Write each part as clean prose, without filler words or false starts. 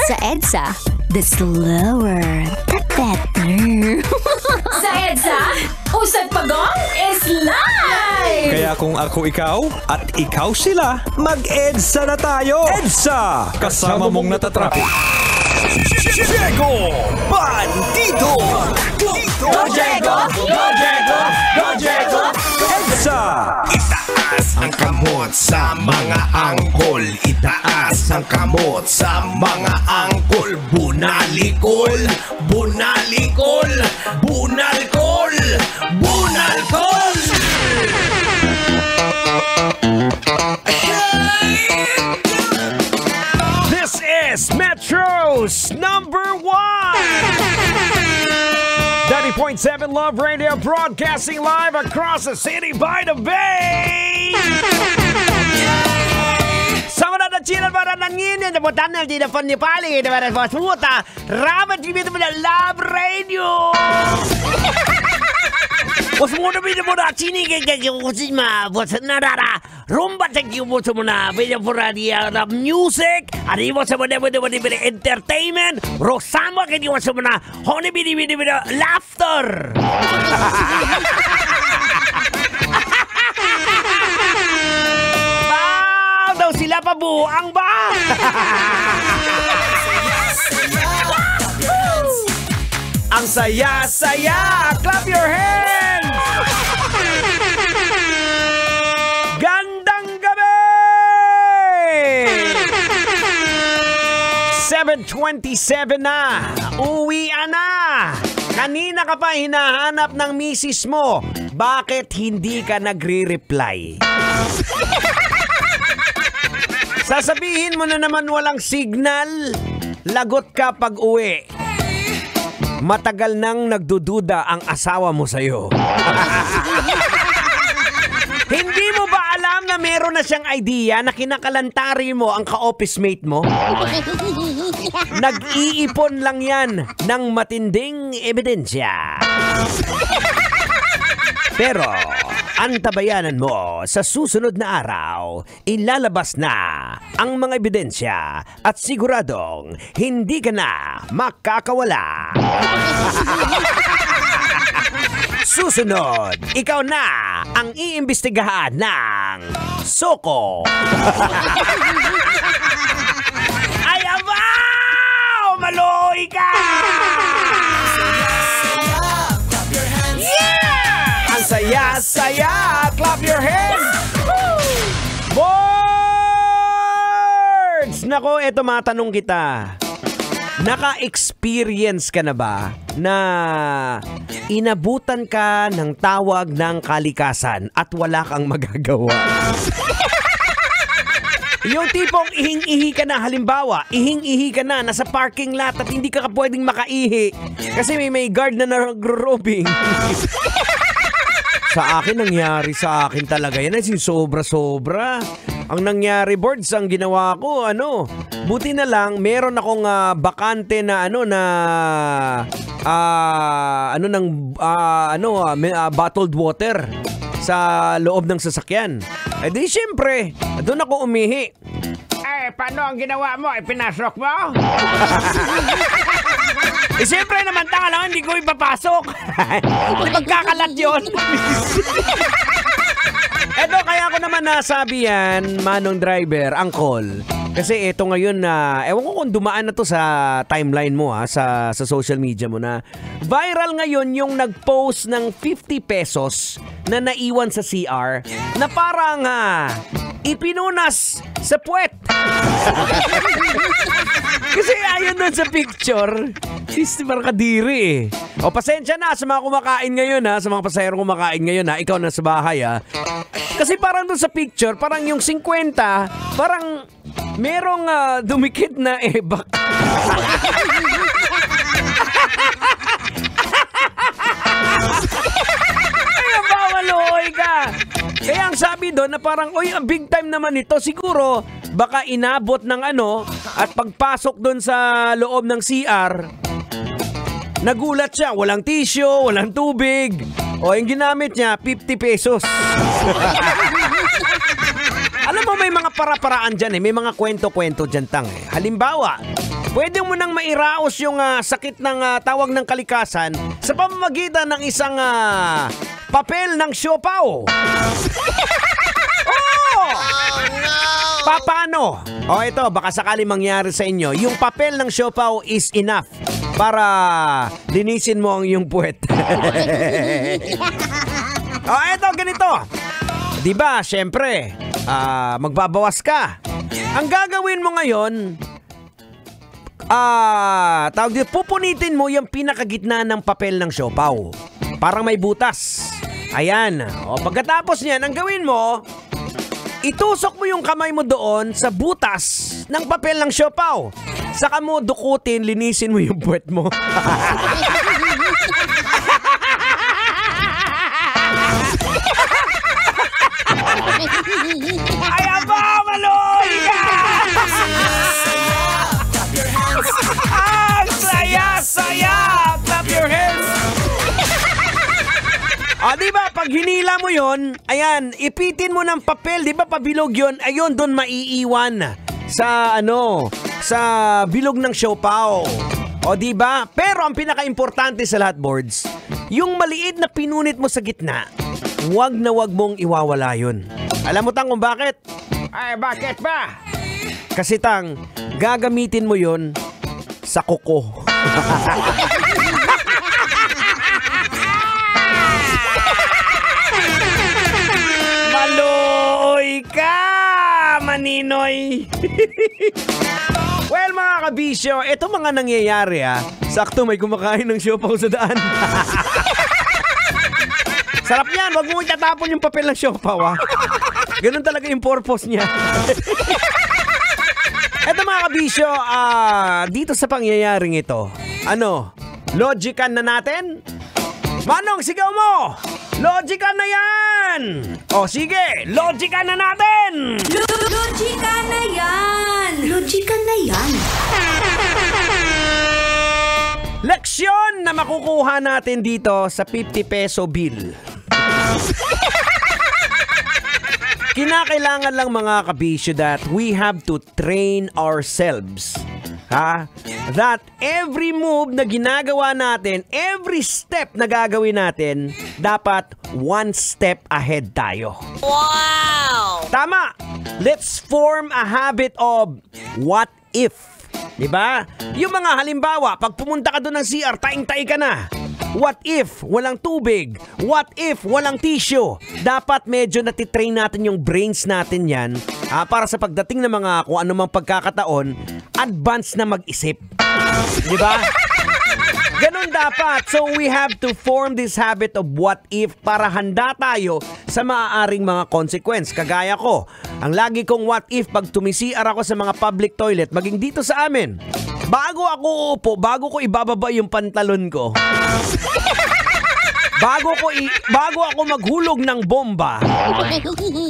Sa EDSA, the slower, the better. Sa EDSA, usad pagong is live! Kaya kung ako ikaw at ikaw sila, mag-EDSA na tayo! EDSA! Kasama mong natatraffic. Diego Bandito! Go Diego! Go Diego! Go Diego! EDSA! Itaas ang kamot sa mga angkol. Itaas ang kamot sa mga angkol. Bunalikol! Bunalikol! Bunalkol! Bunalkol! This is Metro's #1 90.7 Love Radio, broadcasting live across the city by the bay. Sama na Chile para nangin na botan na di na fan ni pali na para puta. Ramat di bito na Love Radio. Wasu mo na bito mo na chini ke kusima wasu na rara. Rumba teki mo sa muna bito for the music. Ari mo sa muna bito entertainment. Rosama ke di mo sa muna honi bito laughter. Daw sila pabuang ba? Ang saya-saya! Clap your hands! Gandang gabi! 7:27 na! Uwian na! Kanina ka pa hinahanap ng misis mo. Bakit hindi ka nagre-reply? Sasabihin mo na naman walang signal. Lagot ka pag uwi. Matagal nang nagdududa ang asawa mo sa'yo. Hindi mo ba alam na meron na siyang idea na kinakalantari mo ang ka-office mate mo? Nag-iipon lang yan ng matinding ebidensya. Pero antabayanan mo sa susunod na araw, ilalabas na ang mga ebidensya at siguradong hindi ka na makakawala. Susunod, ikaw na ang iimbestigahan ng Soko. Ay, abaw! Maloy ka! Saya-saya, clap your hands! Boards! Nako, eto matanong kita. Naka-experience ka na ba na inabutan ka ng tawag ng kalikasan at wala kang magagawa? Yung tipong ihing-ihi ka na, halimbawa, ihing-ihi ka na, nasa parking lot at hindi ka pwedeng makaihi kasi may guard na nagro-robing. Sa akin, nangyari sa akin talaga yan. Sobra-sobra. Ang nangyari, Boards, ang ginawa ko, buti na lang, meron akong bakante na, bottled water sa loob ng sasakyan. Eh di, syempre, doon ako umihi. Eh, paano ang ginawa mo? Pinasok mo? Eh, siyempre naman, tanga lang, hindi ko ipapasok. Hindi magkakalat yun. Eto, kaya ko naman nasabi yan, Manong Driver, Angkol. Kasi eto ngayon na, ewan ko kung dumaan na to sa timeline mo sa social media mo na viral ngayon yung nag-post ng 50 pesos na naiwan sa CR na parang ipinunas sa puwet. Kasi ayon doon sa picture, parang kadiri eh. O pasensya na sa mga kumakain ngayon sa mga pasahero kumakain ngayon ikaw na sa bahay Kasi parang doon sa picture, parang yung 50, parang merong dumikit na ebak. Kaya bawaloy ka. Kaya ang sabi doon na parang, ang big time naman ito. Siguro, baka inabot ng at pagpasok doon sa loob ng CR, nagulat siya. Walang tissue, walang tubig. O, yung ginamit niya, 50 pesos. Alam mo, may mga para-paraan dyan eh. May mga kwento-kwento dyan tang eh. Halimbawa, pwede mo nang mairaos yung sakit ng tawag ng kalikasan sa pamamagitan ng isang papel ng siopaw. Paano? Ito, baka sakali mangyari sa inyo. Yung papel ng siopaw is enough para linisin mo ang iyong puwet. Ito, ganito. Diba, syempre, magbabawas ka. Ang gagawin mo ngayon, pupunitin mo yung pinakagitna ng papel ng siopaw. Parang may butas. Ayan. Pagkatapos niyan, ang gawin mo, itusok mo yung kamay mo doon sa butas ng papel ng siopaw. Saka mo dukutin, linisin mo yung puwet mo. Ay, aba, maloy ka! Ang saya-saya! Clap your hands! Diba, pag hinila mo yon, ayan, ipitin mo ng papel, diba pabilog yon, ayun, doon maiiwan sa, sa bilog ng siopaw. Diba? Pero ang pinaka-importante sa lahat, boards, yung maliit na pinunit mo sa gitna, wag na wag mong iwawala yun. Alam mo tang kung bakit? Ay, bakit ba? Kasi tang, gagamitin mo yon sa kuko. Maloy ka, maninoy. Well, mga kabisyo, ito mga nangyayari sakto may kumakain ng siopaw sa daan. Sarap yan, wag mo itatapon yung papel ng siopaw Ganun talaga yung purpose niya. Ito mga kabisyo, dito sa pangyayaring ito, logican na natin? Manong, sigaw mo! Logican na yan! Sige, logican na natin! Logican na yan! Logican na yan! Leksyon na makukuha natin dito sa 50 peso bill. Kinakailangan lang mga kabisyo that we have to train ourselves. That every move na ginagawa natin, every step na gagawin natin, dapat one step ahead tayo. Wow! Tama! Let's form a habit of what if. Diba? Yung mga halimbawa, pag pumunta ka doon ng CR, taing-taing ka na. What if walang tubig? What if walang tissue? Dapat medyo natitrain natin yung brains natin yan para sa pagdating ng mga kung anumang pagkakataon, advance na mag-isip. Diba? Ganun dapat. So we have to form this habit of what if para handa tayo sa maaaring mga consequence. Kagaya ko, ang lagi kong what if pag tumisiar ako sa mga public toilet, maging dito sa amin, bago ako uupo, bago ko ibababa yung pantalon ko, bago ako maghulog ng bomba,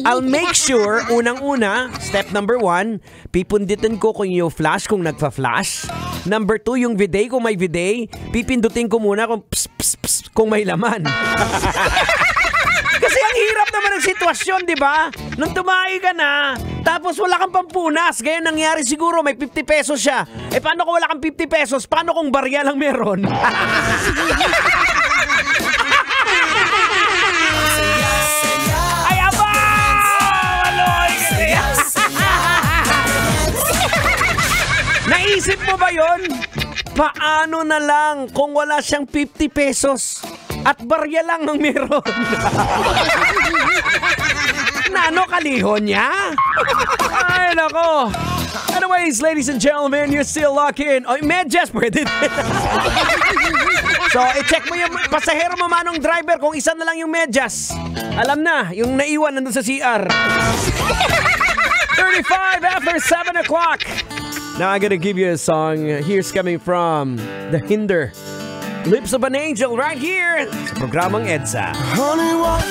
I'll make sure, unang-una, step number 1, pipunditin ko kung yung flash kung nagpa-flash. Number 2, yung bidet kung may bidet, pipindutin ko muna kung pss, kung may laman. Kasi ang hirap naman ng sitwasyon, di ba? Nung tumahi ka na, tapos wala kang pampunas. Gaya nangyari siguro, may 50 pesos siya. Paano kung wala kang 50 pesos? Paano kung barya lang meron? Ay, aba! Maloy kasi! Naisip mo ba yon? Paano na lang kung wala siyang 50 pesos? At barya lang ang meron. Nano kalihon niya? Ay, nako. Anyways, ladies and gentlemen, you're still locked in. Medyas, pwede din. So, i-check mo yung pasahero mo, manong driver, kung isa na lang yung medyas. Alam na, yung naiwan nandun sa CR. 35 after 7 o'clock. Now, I'm gonna give you a song. Here's coming from The Hinder. Lips of an Angel right here sa programang EDSA. Honey, what?